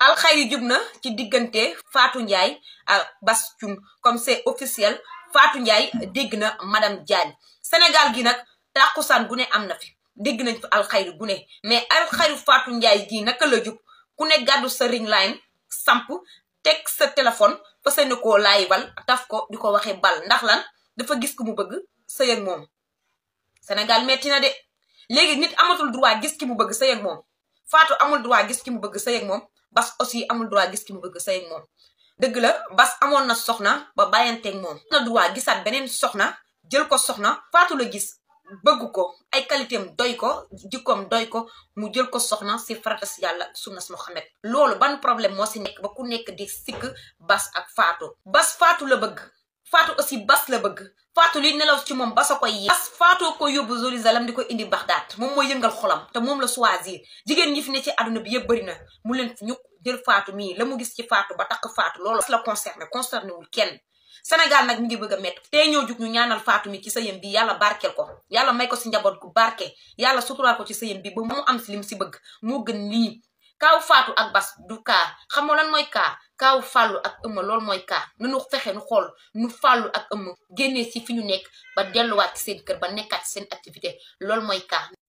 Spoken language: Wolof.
alxayri jub na ci diggante Fatou Ndiaye ak Bass Thioung comme c'est officiel Fatou Ndiaye dégg na madame Diagne Sénégal gi nag tàkkusaan gu ne am na fi dégg nañ fi alxayri gu ne mais alxayri Fatou Ndiaye gi naka la jub ku ne gàddu sa ring line samp teg sa téléphone fa seen koo laay bal taf ko di ko waxee bal ndax lan dafa gis ku mu bëgg sëy ak moom Sénégal metti na de léegi nit amatul droit gis ki mu bëgg sëy ak moom Fatou amul droit gis ki mu bëgg sëy ak moom Bass aussi amul droit gis ki mu bëgg sëy ak moom dëgg la Bass amoon na soxna ba bàyyanteeg moom na droit gisaat beneen soxna jël ko soxna Fatou la gis bëgg ko ay qualité am doy ko jikkoom doy ko mu jël ko soxna si faratas yàlla sunnas Muhammad loolu ban problème moo si nekk ba ku nekk di sikk Bass ak Fatou Bass Fatou la bëgg Fatou aussi Bass la bëgg Fatou li nelaw ci moom Bass a koy yee Bass Fatou ko yóbbu Jérusalem di ko indi Bagdad moom mooy yëngal xolam te moom la choisir jigéen ñi fi ne ci àdduna bi yëpp bëri na mu leen ñu jël Fatou mii la mu gis ci Fatou ba takk Fatou loolu la concerné wul kenn Sénégal nag mi ngi bëgg a métti tey ñëw jug ñu ñaanal Fatou mi ci sëyam bi yàlla barkeel ko yàlla may ko si njaboot gu barke yàlla suturaal ko ci sëyam bi ba mu am si lim si bëgg moo gën lii kaaw Fatou ak Bass du kaa xam nga lan mooy kaa kaaw Fallou ak Eumeu loolu mooy kaa nanu fexe nu xool nu Fallou ak Eumeu génnee si fi ñu nekk ba delluwaat ci seen kër ba nekkaat ci seen activité loolu mooy kaa